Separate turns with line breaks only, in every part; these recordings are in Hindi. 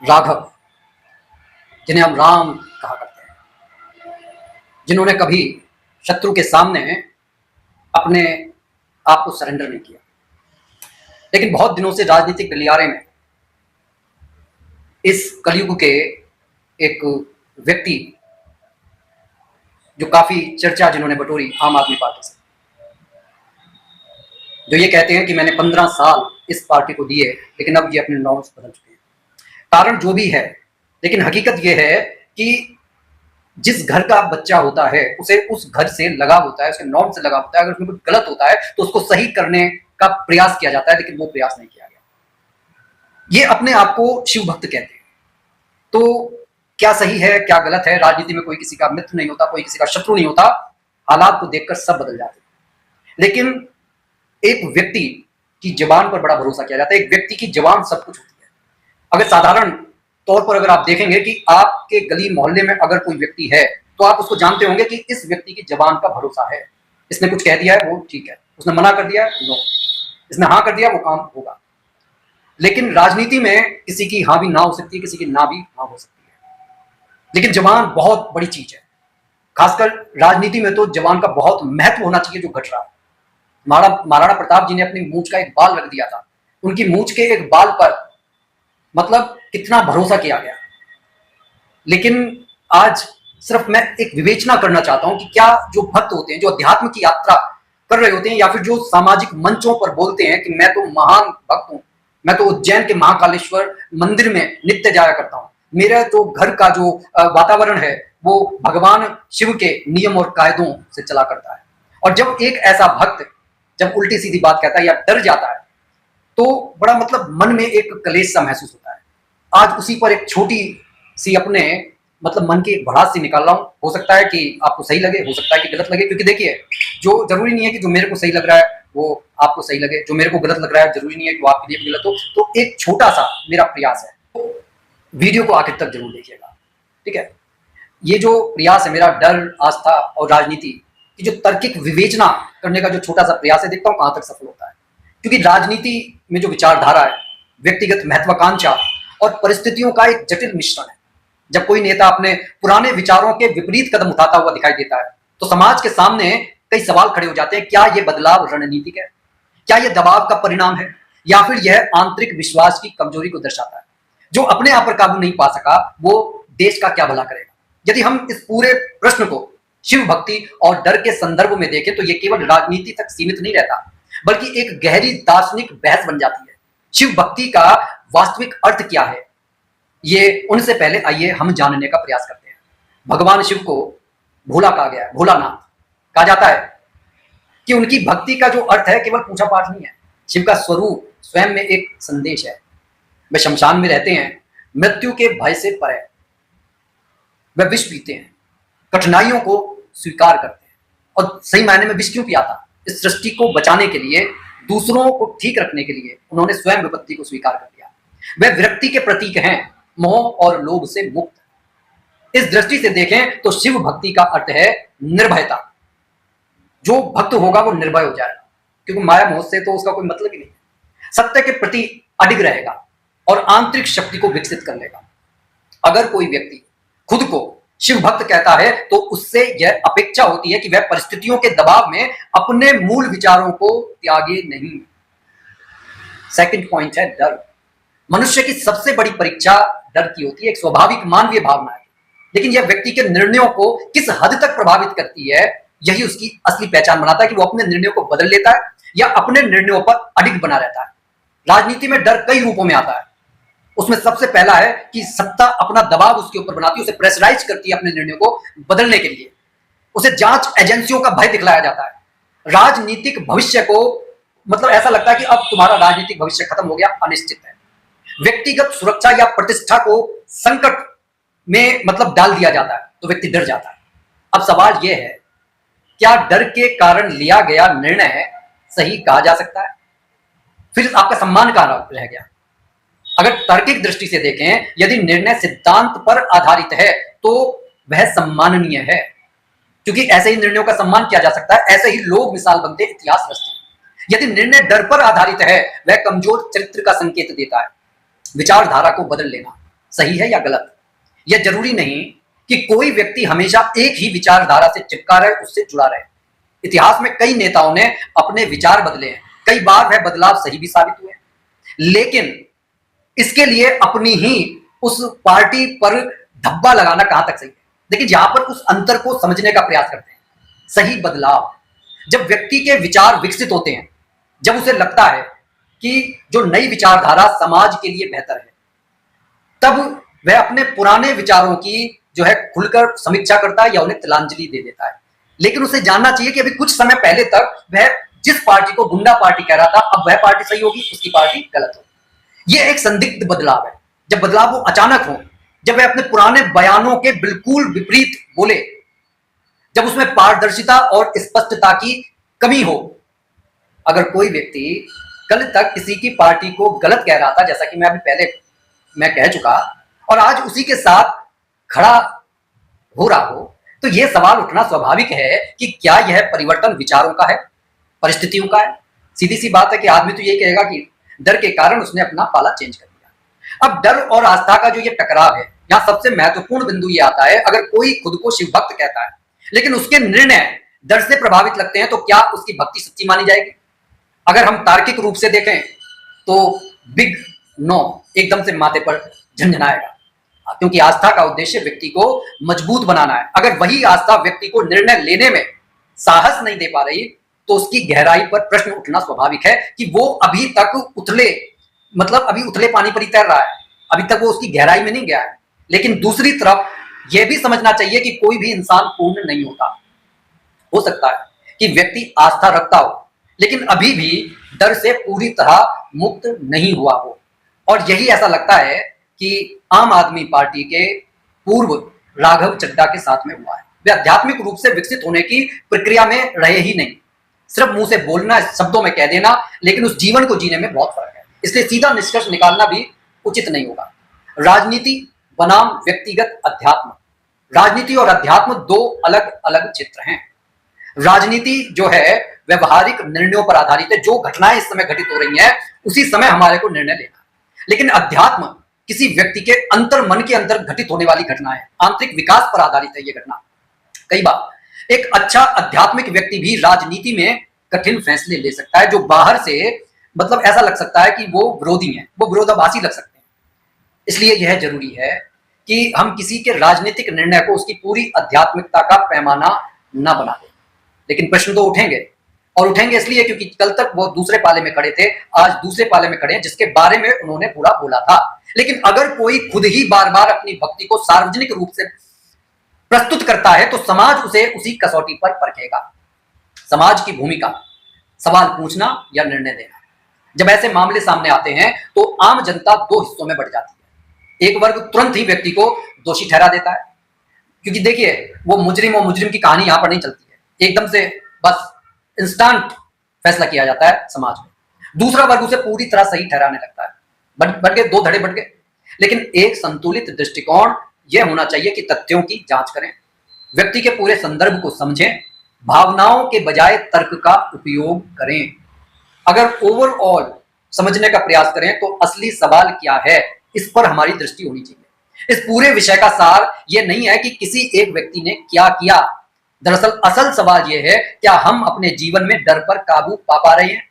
राघव, जिन्हें हम राम कहा करते हैं, जिन्होंने कभी शत्रु के सामने अपने आप को सरेंडर नहीं किया, लेकिन बहुत दिनों से राजनीतिक गलियारे में इस कलयुग के एक व्यक्ति जो काफी चर्चा जिन्होंने बटोरी आम आदमी पार्टी से, जो ये कहते हैं कि मैंने 15 साल इस पार्टी को दिए लेकिन अब ये अपने नॉर्म्स बदल चुके हैं। कारण जो भी है, लेकिन हकीकत ये है कि जिस घर का बच्चा होता है उसे उस घर से लगाव होता है, उसके नॉर्म से लगाव होता है। अगर उसमें कुछ गलत होता है तो उसको सही करने का प्रयास किया जाता है, लेकिन वो प्रयास नहीं किया गया। ये अपने आप को शिव भक्त कहते हैं। तो क्या सही है क्या गलत है? राजनीति में कोई किसी का मित्र नहीं होता, कोई किसी का शत्रु नहीं होता। हालात को देखकर सब बदल जाते हैं, लेकिन एक व्यक्ति की जबान पर बड़ा भरोसा किया जाता है। एक व्यक्ति की जबान सब कुछ होती है। अगर साधारण तौर पर अगर आप देखेंगे कि आपके गली मोहल्ले में अगर कोई व्यक्ति है तो आप उसको जानते होंगे कि इस व्यक्ति की जबान का भरोसा है। इसने कुछ कह दिया है वो ठीक है, उसने मना कर दिया नो, इसने हाँ कर दिया वो काम होगा। लेकिन राजनीति में किसी की हाँ भी ना हो सकती है, किसी की ना भी हाँ हो सकती है, लेकिन जबान बहुत बड़ी चीज है। खासकर राजनीति में तो जबान का बहुत महत्व होना चाहिए जो घट रहा है। महाराणा प्रताप जी ने अपनी मूंछ का एक बाल रख दिया था, उनकी मूंछ के एक बाल पर मतलब कितना भरोसा किया गया। लेकिन आज सिर्फ मैं एक विवेचना करना चाहता हूं कि क्या जो भक्त होते हैं, जो अध्यात्म की यात्रा कर रहे होते हैं, या फिर जो सामाजिक मंचों पर बोलते हैं कि मैं तो महान भक्त हूं, मैं तो उज्जैन के महाकालेश्वर मंदिर में नित्य जाया करता हूं, मेरा तो घर का जो वातावरण है वो भगवान शिव के नियम और कायदों से चला करता है। और जब एक ऐसा भक्त जब उल्टी सीधी बात कहता है या डर जाता है तो बड़ा मतलब मन में एक कलेश सा महसूस होता है। आज उसी पर एक छोटी सी अपने मतलब मन की एक भड़ास सी निकाल रहा हूं। हो सकता है कि आपको सही लगे, हो सकता है कि गलत लगे, क्योंकि देखिए जो जरूरी नहीं है कि जो मेरे को सही लग रहा है वो आपको सही लगे, जो मेरे को गलत लग रहा है जरूरी नहीं है कि वो आपके लिए गलत हो। तो एक छोटा सा मेरा प्रयास है, तो वीडियो को आखिर तक जरूर देखिएगा, ठीक है? ये जो प्रयास है मेरा, डर, आस्था और राजनीति की जो तार्किक विवेचना करने का जो छोटा सा प्रयास है, देखता हूं कहां तक सफल होता है। क्योंकि राजनीति में जो विचारधारा है व्यक्तिगत महत्वाकांक्षा और परिस्थितियों का एक जटिल मिश्रण है। जब कोई नेता अपने पुराने विचारों के विपरीत कदम उठाता हुआ दिखाई देता है तो समाज के सामने कई सवाल खड़े हो जाते हैं। क्या यह बदलाव रणनीतिक है? क्या यह दबाव का परिणाम है? या फिर यह आंतरिक विश्वास की कमजोरी को दर्शाता है? जो अपने आप पर काबू नहीं पा सका वो देश का क्या भला करेगा? यदि हम इस पूरे प्रश्न को शिव भक्ति और डर के संदर्भ में देखें तो यह केवल राजनीति तक सीमित नहीं रहता, बल्कि एक गहरी दार्शनिक बहस बन जाती है। शिव भक्ति का वास्तविक अर्थ क्या है, ये उनसे पहले आइए हम जानने का प्रयास करते हैं। भगवान शिव को भोला कहा गया है, भोलानाथ कहा जाता है कि उनकी भक्ति का जो अर्थ है केवल पूजा पाठ नहीं है। शिव का स्वरूप स्वयं में एक संदेश है। वे शमशान में रहते हैं, मृत्यु के भय से परे, वे विष पीते हैं, कठिनाइयों को स्वीकार करते हैं। और सही मायने में विष क्यों पिया था? इस सृष्टि को बचाने के लिए, दूसरों को ठीक रखने के लिए उन्होंने स्वयं विपत्ति को स्वीकार कर लिया। वे विरक्ति के प्रतीक हैं, मोह और लोभ से मुक्त। इस दृष्टि से देखें तो शिव भक्ति का अर्थ है निर्भयता। जो भक्त होगा वो निर्भय हो जाएगा, क्योंकि माया मोह से तो उसका कोई मतलब ही नहीं। सत्य के प्रति अडिग रहेगा और आंतरिक शक्ति को विकसित कर लेगा। अगर कोई व्यक्ति खुद को शिव भक्त कहता है तो उससे यह अपेक्षा होती है कि वह परिस्थितियों के दबाव में अपने मूल विचारों को त्यागे नहीं। सेकंड पॉइंट है डर। मनुष्य की सबसे बड़ी परीक्षा डर की होती है, एक स्वाभाविक मानवीय भावना है। लेकिन यह व्यक्ति के निर्णयों को किस हद तक प्रभावित करती है, यही उसकी असली पहचान बनाता है कि वो अपने निर्णयों को बदल लेता है या अपने निर्णयों पर अडिग बना रहता है। राजनीति में डर कई रूपों में आता है। उसमें सबसे पहला है कि सत्ता अपना दबाव उसके ऊपर बनाती है, उसे प्रेशराइज करती है अपने निर्णयों को बदलने के लिए। उसे जांच एजेंसियों का भय दिखलाया जाता है। राजनीतिक भविष्य को मतलब ऐसा लगता है कि अब तुम्हारा राजनीतिक भविष्य खत्म हो गया, अनिश्चित है। व्यक्तिगत सुरक्षा या प्रतिष्ठा को संकट में मतलब डाल दिया जाता है तो व्यक्ति डर जाता है। अब सवाल यह है, क्या डर के कारण लिया गया निर्णय सही कहा जा सकता है? फिर आपका सम्मान कहां रह गया? अगर तार्किक दृष्टि से देखें, यदि निर्णय सिद्धांत पर आधारित है तो वह सम्माननीय है, क्योंकि ऐसे ही निर्णयों का सम्मान किया जा सकता है, ऐसे ही लोग मिसाल बनते, इतिहास रचते हैं। यदि निर्णय डर पर आधारित है, वह कमजोर चरित्र का संकेत देता है। विचारधारा को बदल लेना, सही है या गलत। यह जरूरी नहीं कि कोई व्यक्ति हमेशा एक ही विचारधारा से चिपका रहे, उससे जुड़ा रहे। इतिहास में कई नेताओं ने अपने विचार बदले हैं, कई बार वह बदलाव सही भी साबित हुए, लेकिन इसके लिए अपनी ही उस पार्टी पर धब्बा लगाना कहां तक सही है। देखिए, यहां पर उस अंतर को समझने का प्रयास करते हैं। सही बदलाव जब व्यक्ति के विचार विकसित होते हैं, जब उसे लगता है कि जो नई विचारधारा समाज के लिए बेहतर है, तब वह अपने पुराने विचारों की जो है खुलकर समीक्षा करता है या उन्हें तिलांजलि दे देता है। लेकिन उसे जानना चाहिए कि अभी कुछ समय पहले तक वह जिस पार्टी को गुंडा पार्टी कह रहा था, अब वह पार्टी सही होगी, उसकी पार्टी गलत होगी। यह एक संदिग्ध बदलाव है। जब बदलाव वो अचानक हो, जब वह अपने पुराने बयानों के बिल्कुल विपरीत बोले, जब उसमें पारदर्शिता और स्पष्टता की कमी हो। अगर कोई व्यक्ति कल तक किसी की पार्टी को गलत कह रहा था, जैसा कि मैं अभी पहले मैं कह चुका, और आज उसी के साथ खड़ा हो रहा हो, तो यह सवाल उठना स्वाभाविक है कि क्या यह परिवर्तन विचारों का है, परिस्थितियों का है। सीधी सी बात है कि आदमी तो यही कहेगा कि डर के कारण उसने अपना पाला चेंज कर दिया। अब डर और आस्था का जो ये टकराव है, यहां सबसे महत्वपूर्ण बिंदु ये आता है। अगर कोई खुद को शिव भक्त कहता है, लेकिन उसके निर्णय डर से प्रभावित लगते हैं, तो क्या उसकी भक्ति सच्ची मानी जाएगी? अगर हम तार्किक रूप से देखें तो बिग नो एकदम से माथे पर झंझनाएगा, क्योंकि आस्था का उद्देश्य व्यक्ति को मजबूत बनाना है। अगर वही आस्था व्यक्ति को निर्णय लेने में साहस नहीं दे पा रही, तो उसकी गहराई पर प्रश्न उठना स्वाभाविक है कि वो अभी तक अभी उथले पानी पर ही तैर रहा है, अभी तक वो उसकी गहराई में नहीं गया है। लेकिन दूसरी तरफ यह भी समझना चाहिए कि कोई भी इंसान पूर्ण नहीं होता। हो सकता है कि व्यक्ति आस्था रखता हो, लेकिन अभी भी डर से पूरी तरह मुक्त नहीं हुआ हो। और यही ऐसा लगता है कि आम आदमी पार्टी के पूर्व राघव चड्ढा के साथ में हुआ है। वे आध्यात्मिक रूप से विकसित होने की प्रक्रिया में रहे ही नहीं, सिर्फ मुंह से बोलना, शब्दों में कह देना, लेकिन उस जीवन को जीने में बहुत फर्क है। इसलिए सीधा निष्कर्ष निकालना भी उचित नहीं होगा। राजनीति बनाम व्यक्तिगत अध्यात्म। राजनीति और अध्यात्म दो अलग अलग क्षेत्र हैं। राजनीति जो है व्यवहारिक निर्णयों पर आधारित है। जो घटनाएं इस समय घटित हो रही हैं, उसी समय हमारे को निर्णय लेना है। लेकिन अध्यात्म किसी व्यक्ति के अंतर मन के अंदर घटित होने वाली घटना है, आंतरिक विकास पर आधारित है ये घटना। कई बार एक अच्छा आध्यात्मिक व्यक्ति भी राजनीति में कठिन फैसले ले सकता है, जो बाहर से ऐसा लग सकता है कि वो विरोधी हैं, वो विरोधाभासी लग सकते हैं। इसलिए यह जरूरी है कि हम किसी के राजनीतिक निर्णय को उसकी पूरी आध्यात्मिकता का पैमाना न बना दें। लेकिन प्रश्न तो उठेंगे, और उठेंगे इसलिए क्योंकि कल तक वो दूसरे पाले में खड़े थे, आज दूसरे पाले में खड़े हैं जिसके बारे में उन्होंने पूरा बोला था। लेकिन अगर कोई खुद ही बार बार अपनी भक्ति को सार्वजनिक रूप से प्रस्तुत करता है, तो समाज उसे उसी कसौटी पर परखेगा। समाज की भूमिका सवाल पूछना या निर्णय देना। जब ऐसे मामले सामने आते हैं, तो आम जनता दो हिस्सों में बढ़ जाती है। एक वर्ग तुरंत ही व्यक्ति को दोषी ठहरा देता है, क्योंकि देखिए, वो मुजरिम और मुजरिम की कहानी यहां पर नहीं चलती है। एकदम से बस इंस्टेंट फैसला किया जाता है समाज में। दूसरा वर्ग उसे पूरी तरह सही ठहराने लगता है। बढ़ गए, दो धड़े बढ़ गए। लेकिन एक संतुलित दृष्टिकोण यह होना चाहिए कि तथ्यों की जांच करें, व्यक्ति के पूरे संदर्भ को समझें, भावनाओं के बजाय तर्क का उपयोग करें। अगर ओवरऑल समझने का प्रयास करें, तो असली सवाल क्या है, इस पर हमारी दृष्टि होनी चाहिए। इस पूरे विषय का सार यह नहीं है कि किसी एक व्यक्ति ने क्या किया। दरअसल असल सवाल यह है, क्या हम अपने जीवन में डर पर काबू पा रहे हैं?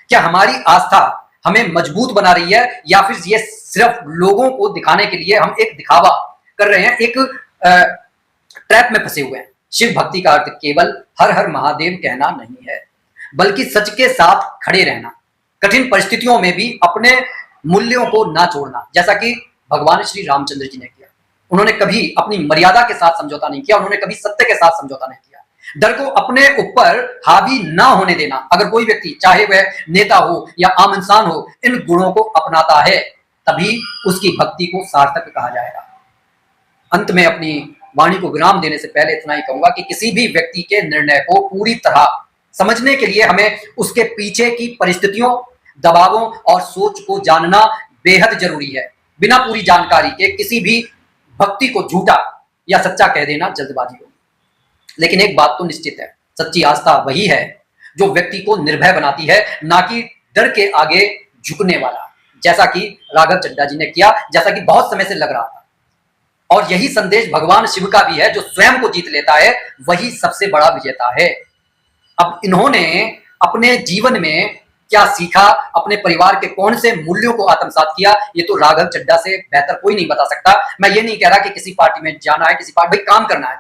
क्या हमारी आस्था हमें मजबूत बना रही है, या फिर ये सिर्फ लोगों को दिखाने के लिए हम एक दिखावा कर रहे हैं, एक ट्रैप में फंसे हुए हैं? शिव भक्ति का अर्थ केवल हर हर महादेव कहना नहीं है, बल्कि सच के साथ खड़े रहना, कठिन परिस्थितियों में भी अपने मूल्यों को ना छोड़ना, जैसा कि भगवान श्री रामचंद्र जी ने किया। उन्होंने कभी अपनी मर्यादा के साथ समझौता नहीं किया, उन्होंने कभी सत्य के साथ समझौता नहीं किया। डर को अपने ऊपर हावी ना होने देना। अगर कोई व्यक्ति, चाहे वह नेता हो या आम इंसान हो, इन गुणों को अपनाता है, तभी उसकी भक्ति को सार्थक कहा जाएगा। अंत में अपनी वाणी को विराम देने से पहले इतना ही कहूंगा कि किसी भी व्यक्ति के निर्णय को पूरी तरह समझने के लिए हमें उसके पीछे की परिस्थितियों, दबावों और सोच को जानना बेहद जरूरी है। बिना पूरी जानकारी के किसी भी भक्ति को झूठा या सच्चा कह देना जल्दबाजी होगी। लेकिन एक बात तो निश्चित है, सच्ची आस्था वही है जो व्यक्ति को निर्भय बनाती है, ना कि डर के आगे झुकने वाला, जैसा कि राघव चड्ढा जी ने किया, जैसा कि बहुत समय से लग रहा था। और यही संदेश भगवान शिव का भी है, जो स्वयं को जीत लेता है वही सबसे बड़ा विजेता है। अब इन्होंने अपने जीवन में क्या सीखा, अपने परिवार के कौन से मूल्यों को आत्मसात किया, ये तो राघव चड्ढा से बेहतर कोई नहीं बता सकता। मैं ये नहीं कह रहा कि किसी पार्टी में जाना है, किसी पार्टी भाई काम करना है,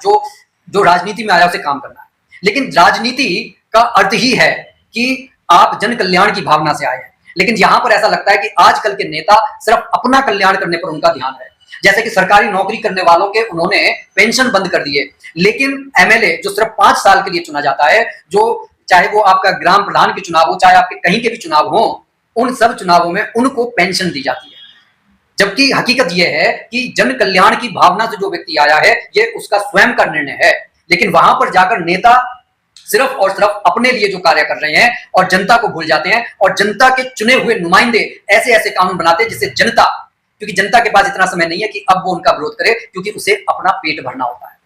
जो राजनीति में आया उसे काम करना है, लेकिन राजनीति का अर्थ ही है कि आप जन कल्याण की भावना से आए हैं। लेकिन यहां पर ऐसा लगता है कि आजकल के नेता सिर्फ अपना कल्याण करने पर उनका ध्यान है। जैसे कि सरकारी नौकरी करने वालों के उन्होंने पेंशन बंद कर दिए, लेकिन एमएलए जो सिर्फ 5 साल के लिए चुना जाता है, जो चाहे वो आपका ग्राम प्रधान के चुनाव हो, चाहे आपके कहीं के भी चुनाव हो, उन सब चुनावों में उनको पेंशन दी जाती है। जबकि हकीकत यह है कि जन कल्याण की भावना से जो व्यक्ति आया है, ये उसका स्वयं का निर्णय है। लेकिन वहां पर जाकर नेता सिर्फ और सिर्फ अपने लिए जो कार्य कर रहे हैं और जनता को भूल जाते हैं, और जनता के चुने हुए नुमाइंदे ऐसे ऐसे कानून बनाते हैं जिससे जनता, क्योंकि जनता के पास इतना समय नहीं है कि अब वो उनका विरोध करे, क्योंकि उसे अपना पेट भरना होता है।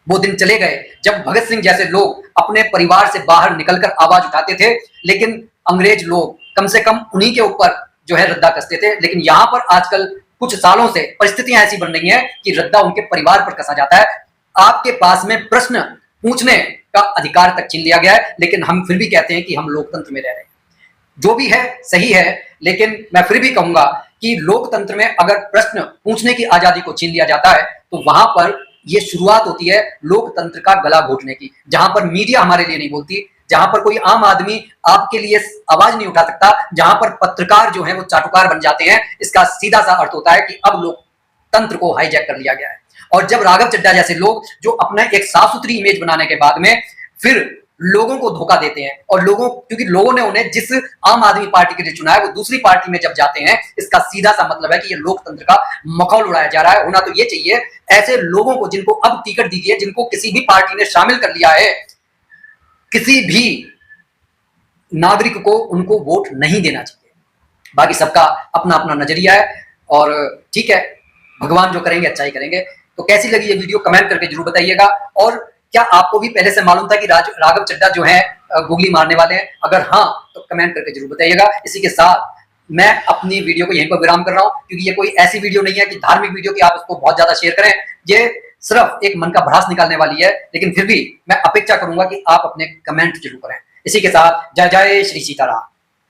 वो दिन चले गए जब भगत सिंह जैसे लोग अपने परिवार से बाहर निकलकर आवाज उठाते थे, लेकिन अंग्रेज लोग कम से कम उन्हीं के ऊपर जो है रद्दा कसते थे। लेकिन यहां पर आजकल कुछ सालों से परिस्थितियां ऐसी बन रही हैं कि रद्दा उनके परिवार पर कसा जाता है। आपके पास में प्रश्न पूछने का अधिकार तक छीन लिया गया है, लेकिन हम फिर भी कहते हैं कि हम लोकतंत्र में रह रहे हैं। जो भी है सही है, लेकिन मैं फिर भी कहूंगा कि लोकतंत्र में अगर प्रश्न पूछने की आजादी को छीन लिया जाता है, तो वहां पर यह शुरुआत होती है लोकतंत्र का गला घोटने की, जहां पर मीडिया हमारे लिए नहीं बोलती, जहां पर कोई आम आदमी आपके लिए आवाज नहीं उठा सकता, जहां पर पत्रकार जो है वो चाटुकार बन जाते हैं। इसका सीधा सा अर्थ होता है कि अब लोकतंत्र को हाईजैक कर लिया गया है। और जब राघव चड्ढा जैसे लोग जो अपना एक साफ सुथरी इमेज बनाने के बाद में फिर लोगों को धोखा देते हैं, और क्योंकि लोगों ने उन्हें जिस आम आदमी पार्टी के लिए चुना है वो दूसरी पार्टी में जब जाते हैं, इसका सीधा सा मतलब है कि ये लोकतंत्र का मखौल उड़ाया जा रहा है। होना तो ये चाहिए ऐसे लोगों को जिनको अब टिकट दी गई है, जिनको किसी भी पार्टी ने शामिल कर लिया है, किसी भी नागरिक को उनको वोट नहीं देना चाहिए। बाकी सबका अपना अपना नजरिया है, और ठीक है, भगवान जो करेंगे अच्छा ही करेंगे। तो कैसी लगी ये वीडियो कमेंट करके जरूर बताइएगा। और क्या आपको भी पहले से मालूम था कि राघव चड्ढा जो है गुगली मारने वाले हैं? अगर हाँ, तो कमेंट करके जरूर बताइएगा। इसी के साथ मैं अपनी वीडियो को यहीं पर विराम कर रहा हूं, क्योंकि ये कोई ऐसी वीडियो नहीं है कि धार्मिक वीडियो की आप उसको बहुत ज्यादा शेयर करें। ये सिर्फ एक मन का भड़ास निकालने वाली है, लेकिन फिर भी मैं अपेक्षा करूंगा कि आप अपने कमेंट जरूर करें। इसी के साथ जय जय श्री सीताराम।